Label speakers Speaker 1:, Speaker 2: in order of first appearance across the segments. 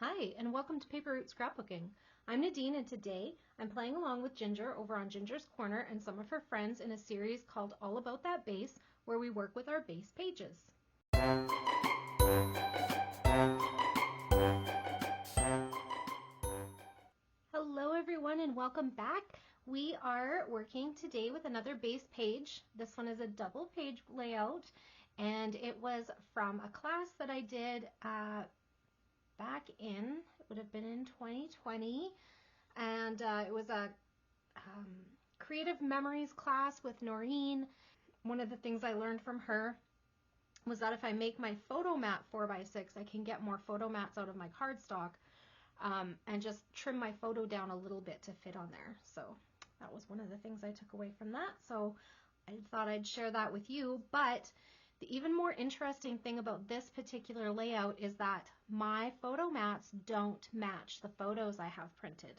Speaker 1: Hi, and welcome to Paper Route Scrapbooking. I'm Nadine, and today I'm playing along with Ginger over on Ginger's Corner and some of her friends in a series called All About That Base, where we work with our base pages. Hello everyone and welcome back. We are working today with another base page. This one is a double page layout, and it was from a class that I did back in, it would have been in 2020, and it was a creative memories class with Noreen. One of the things I learned from her was that if I make my photo mat 4x6, I can get more photo mats out of my cardstock and just trim my photo down a little bit to fit on there. So that was one of the things I took away from that. So I thought I'd share that with you. But the even more interesting thing about this particular layout is that my photo mats don't match the photos I have printed.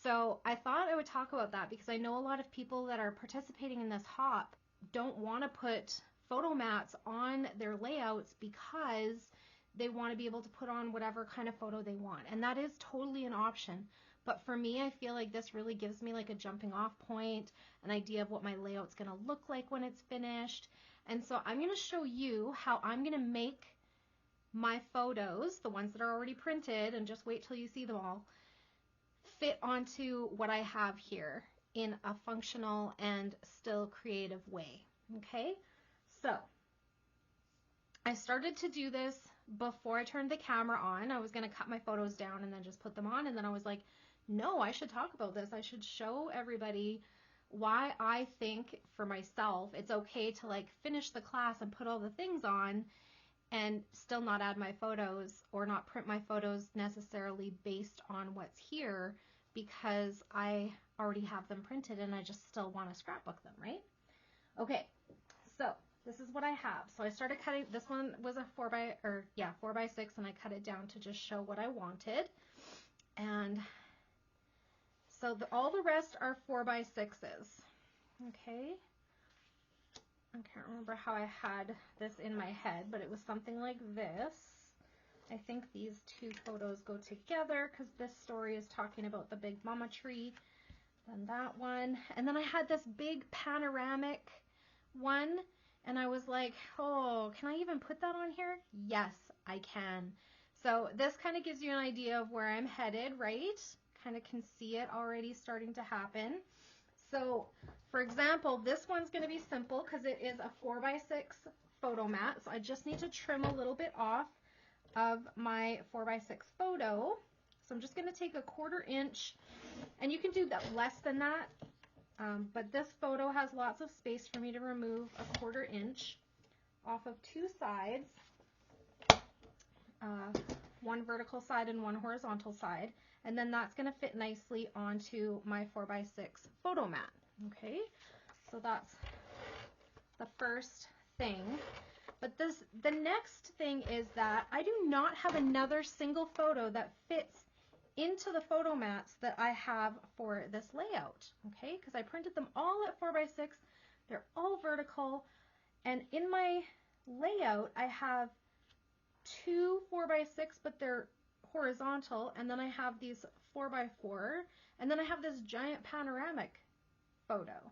Speaker 1: So I thought I would talk about that because I know a lot of people that are participating in this hop don't want to put photo mats on their layouts because they want to be able to put on whatever kind of photo they want. And that is totally an option. But for me, I feel like this really gives me like a jumping off point, an idea of what my layout's going to look like when it's finished. And so I'm going to show you how I'm going to make my photos, the ones that are already printed, and just wait till you see them all, fit onto what I have here in a functional and still creative way. Okay, so I started to do this before I turned the camera on. I was going to cut my photos down and then just put them on, and then I was like, no, I should talk about this. I should show everybody why I think for myself it's okay to like finish the class and put all the things on and still not add my photos or not print my photos necessarily based on what's here, because I already have them printed and I just still want to scrapbook them, right? Okay, so this is what I have. So I started cutting, this one was a 4x6, and I cut it down to just show what I wanted. And so all the rest are 4x6s. Okay. I can't remember how I had this in my head, but it was something like this. I think these two photos go together because this story is talking about the Big Mama tree. Then that one. And then I had this big panoramic one, and I was like, oh, can I even put that on here? Yes, I can. So this kind of gives you an idea of where I'm headed, right? Kind of can see it already starting to happen. So for example, this one's going to be simple because it is a 4x6 photo mat. So I just need to trim a little bit off of my 4x6 photo. So I'm just going to take a 1/4 inch, and you can do that less than that. But this photo has lots of space for me to remove a 1/4 inch off of two sides, one vertical side and one horizontal side, and then that's going to fit nicely onto my 4x6 photo mat. Okay, so that's the first thing. But the next thing is that I do not have another single photo that fits into the photo mats that I have for this layout, okay? Because I printed them all at 4x6. They're all vertical. And in my layout, I have two 4x6, but they're horizontal. And then I have these 4x4. And then I have this giant panoramic photo.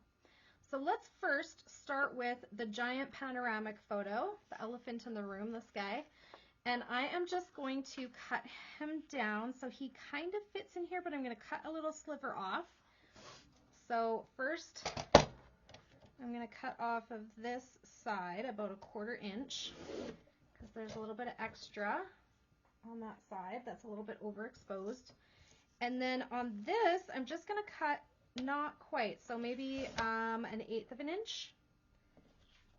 Speaker 1: So let's first start with the giant panoramic photo, the elephant in the room, this guy. And I am just going to cut him down so he kind of fits in here, but I'm going to cut a little sliver off. So first, I'm going to cut off of this side about a 1/4 inch because there's a little bit of extra on that side that's a little bit overexposed. And then on this, I'm just going to cut not quite, so maybe an 1/8 of an inch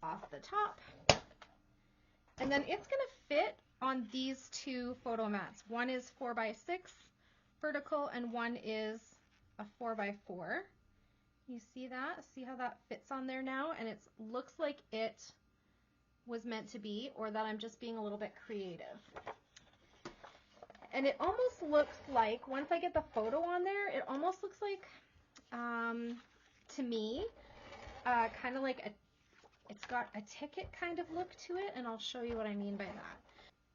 Speaker 1: off the top. And then it's going to fit on these two photo mats. One is 4x6 vertical and one is a 4x4. You see that? See how that fits on there now? And it looks like it was meant to be, or that I'm just being a little bit creative. And it almost looks like, once I get the photo on there, it almost looks like, to me, kind of like it's got a ticket kind of look to it, and I'll show you what I mean by that.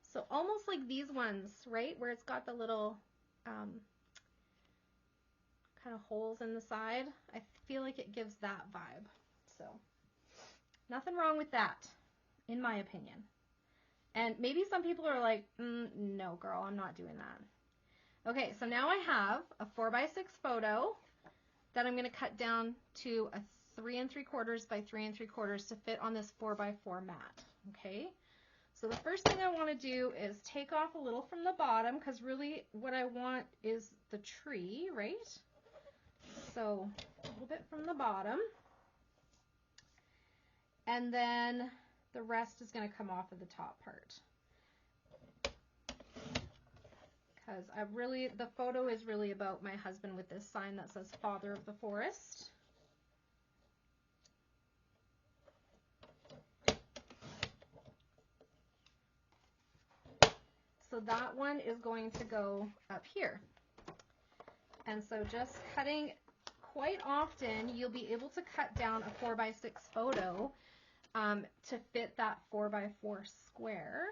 Speaker 1: So almost like these ones, right? Where it's got the little kind of holes in the side. I feel like it gives that vibe. So nothing wrong with that, in my opinion. And maybe some people are like, no, girl, I'm not doing that. Okay, so now I have a 4x6 photo that I'm going to cut down to a 3 3/4 by 3 3/4 to fit on this 4x4 mat. Okay, so the first thing I want to do is take off a little from the bottom, because really what I want is the tree, right? So a little bit from the bottom, and then the rest is going to come off of the top part. Because the photo is really about my husband with this sign that says Father of the Forest. So that one is going to go up here. And so just cutting, quite often you'll be able to cut down a 4x6 photo to fit that 4x4 square.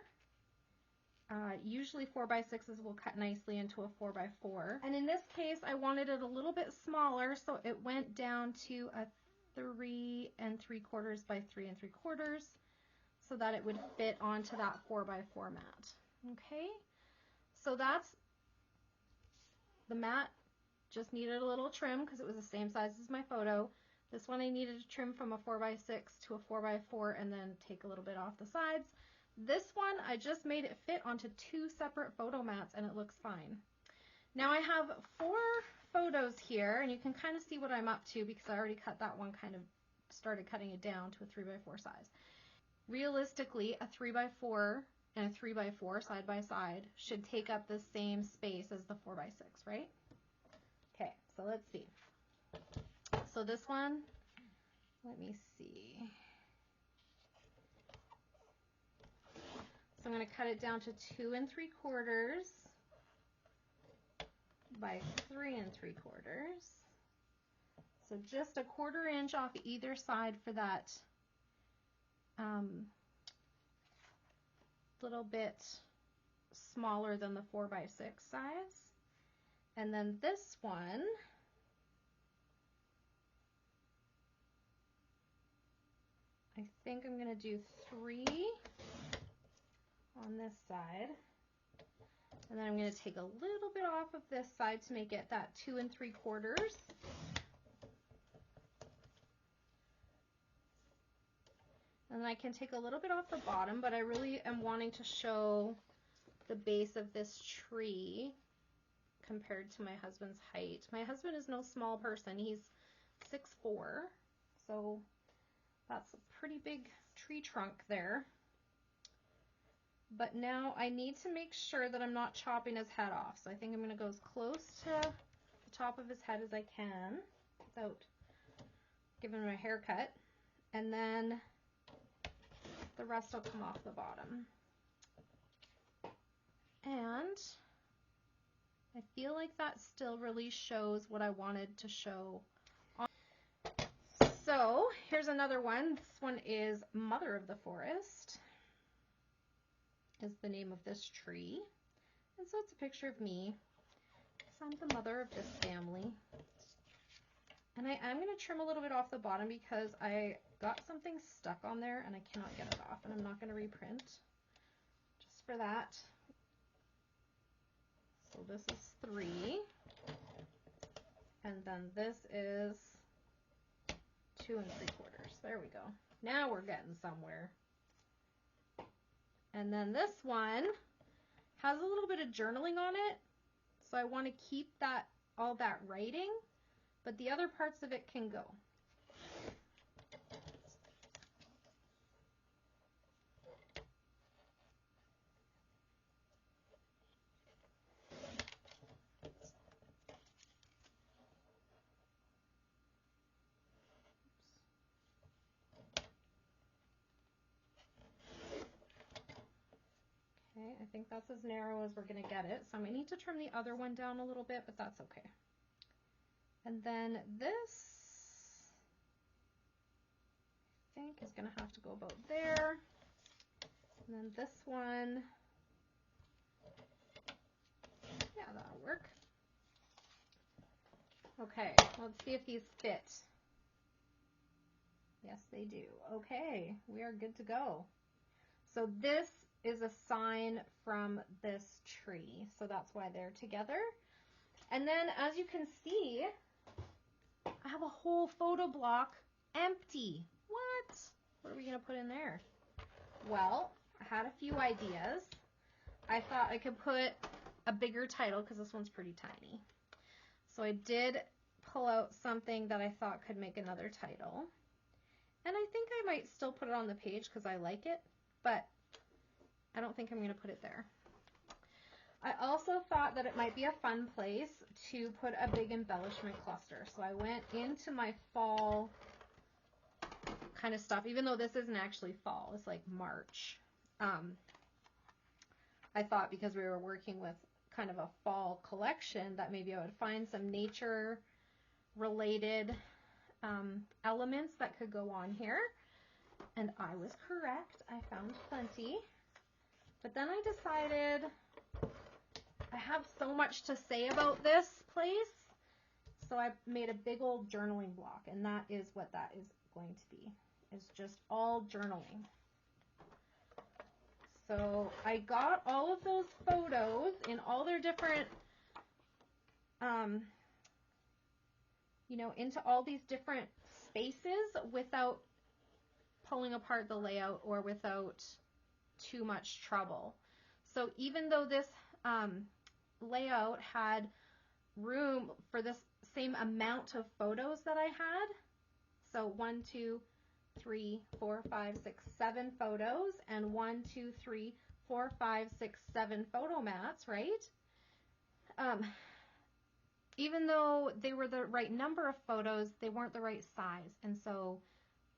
Speaker 1: Usually 4x6s will cut nicely into a 4x4. And in this case, I wanted it a little bit smaller, so it went down to a 3 3/4 by 3 3/4 so that it would fit onto that 4x4 mat. Okay, so that's the mat. Just needed a little trim because it was the same size as my photo. This one I needed to trim from a 4x6 to a 4x4 and then take a little bit off the sides. This one, I just made it fit onto 2 separate photo mats and it looks fine. Now I have 4 photos here, and you can kind of see what I'm up to because I already cut that one, kind of started cutting it down to a 3x4 size. Realistically, a 3x4 and a 3x4 side by side should take up the same space as the 4x6, right? Okay, so let's see. So this one, let me see. So I'm going to cut it down to 2 3/4 by 3 3/4. So just a 1/4 inch off either side for that little bit smaller than the 4x6 size. And then this one, I think I'm going to do 3 on this side. And then I'm going to take a little bit off of this side to make it that 2 3/4. And then I can take a little bit off the bottom, but I really am wanting to show the base of this tree compared to my husband's height. My husband is no small person. He's 6'4", so that's a pretty big tree trunk there. But now I need to make sure that I'm not chopping his head off. So I think I'm going to go as close to the top of his head as I can without giving him a haircut. And then the rest will come off the bottom. And I feel like that still really shows what I wanted to show. So here's another one. This one is Mother of the Forest, is the name of this tree. And so it's a picture of me. So I'm the mother of this family. And I'm going to trim a little bit off the bottom because I got something stuck on there and I cannot get it off, and I'm not going to reprint just for that. So this is 3, and then this is 2 3/4. There we go. Now we're getting somewhere. And then this one has a little bit of journaling on it, so I want to keep that, all that writing, but the other parts of it can go. Okay, I think that's as narrow as we're going to get it. So I might need to trim the other one down a little bit, but that's okay. And then this, I think, is going to have to go about there. And then this one Okay, let's see if these fit. Yes, they do. Okay, we are good to go. So this is a sign from this tree, so that's why they're together. And then as you can see, I have a whole photo block empty. What? What are we gonna put in there? Well, I had a few ideas. I thought I could put a bigger title because this one's pretty tiny. So I did pull out something that I thought could make another title. And I think I might still put it on the page because I like it, but I don't think I'm going to put it there. I also thought that it might be a fun place to put a big embellishment cluster. So I went into my fall kind of stuff, even though this isn't actually fall, it's like March. I thought because we were working with kind of a fall collection that maybe I would find some nature related elements that could go on here. And I was correct. I found plenty. But then I decided I have so much to say about this place. So I made a big old journaling block, and that is what that is going to be. It's just all journaling. So I got all of those photos in all their different, into all these different spaces without pulling apart the layout or without too much trouble. So even though this layout had room for this same amount of photos that I had, so 1, 2, 3, 4, 5, 6, 7 photos, and 1, 2, 3, 4, 5, 6, 7 photo mats, right? Even though they were the right number of photos, they weren't the right size, and so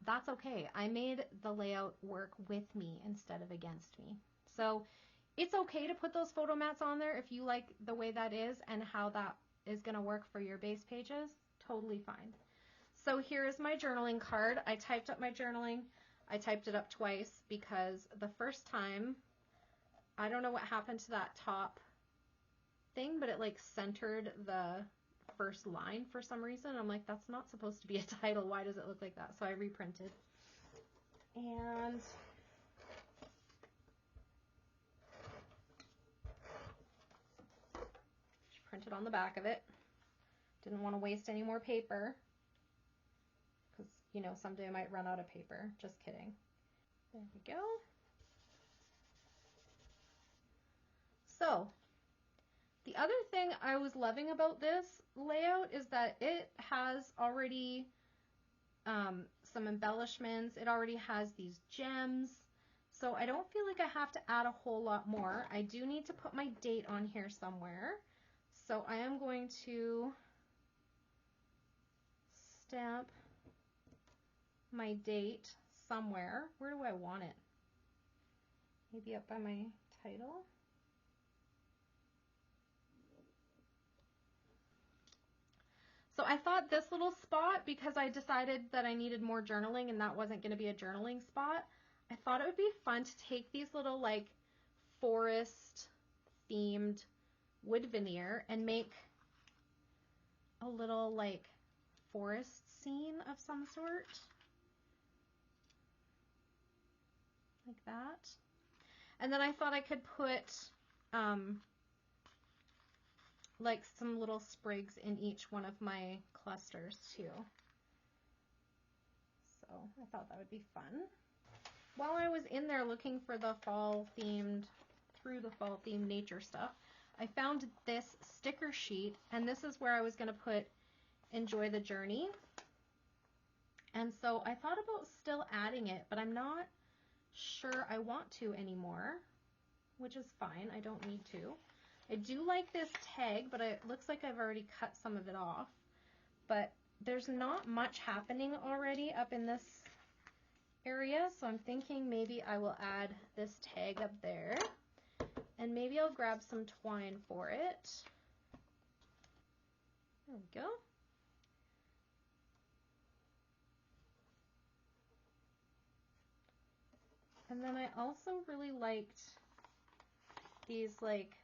Speaker 1: that's okay. I made the layout work with me instead of against me. So it's okay to put those photo mats on there if you like the way that is and how that is going to work for your base pages. Totally fine. So here's my journaling card. I typed up my journaling. I typed it up twice because the first time, I don't know what happened to that top thing, but it like centered the first line for some reason. I'm like, that's not supposed to be a title. Why does it look like that? So I reprinted. And printed on the back of it. Didn't want to waste any more paper because, someday I might run out of paper. Just kidding. There we go. So the other thing I was loving about this layout is that it has already some embellishments. It already has these gems. So I don't feel like I have to add a whole lot more. I do need to put my date on here somewhere. So I am going to stamp my date somewhere. Where do I want it? Maybe up by my title. So I thought this little spot, because I decided that I needed more journaling and that wasn't going to be a journaling spot, I thought it would be fun to take these little like forest themed wood veneer and make a little like forest scene of some sort. Like that. And then I thought I could put like some little sprigs in each one of my clusters too. So I thought that would be fun. While I was in there looking for the fall themed nature stuff, I found this sticker sheet, and this is where I was going to put Enjoy the Journey. And so I thought about still adding it, but I'm not sure I want to anymore, which is fine. I don't need to. I do like this tag, but it looks like I've already cut some of it off. But there's not much happening already up in this area, so I'm thinking maybe I will add this tag up there, and maybe I'll grab some twine for it. There we go. And then I also really liked these like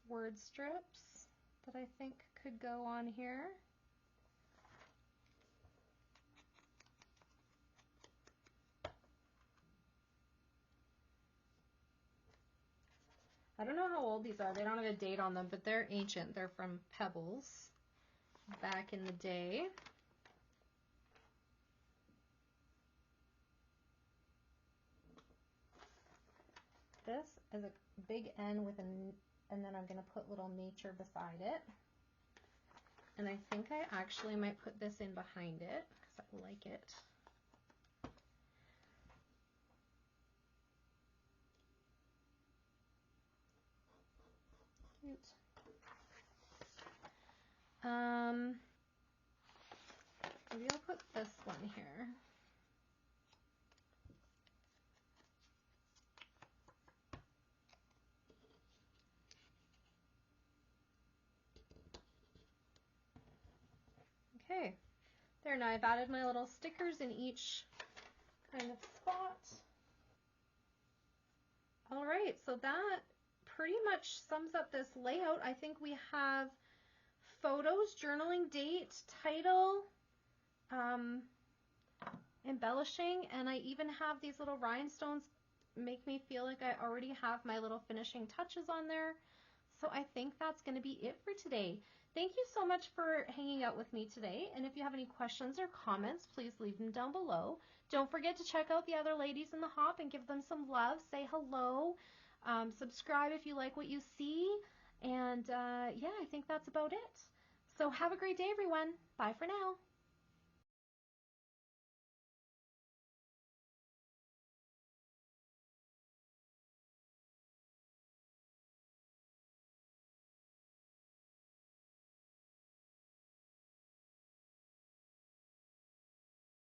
Speaker 1: word strips that I think could go on here. I don't know how old these are. They don't have a date on them, but they're ancient. They're from Pebbles back in the day. This is a big N with an, and then I'm going to put little nature beside it. And I think I actually might put this in behind it because I like it. Cute. Maybe I'll put this one here. Okay, there, now I've added my little stickers in each kind of spot. All right, so that pretty much sums up this layout. I think we have photos, journaling, date, title, embellishing, and I even have these little rhinestones make me feel like I already have my little finishing touches on there. So I think that's going to be it for today. Thank you so much for hanging out with me today. And if you have any questions or comments, please leave them down below. Don't forget to check out the other ladies in the hop and give them some love. Say hello. Subscribe if you like what you see. And yeah, I think that's about it. So have a great day, everyone. Bye for now.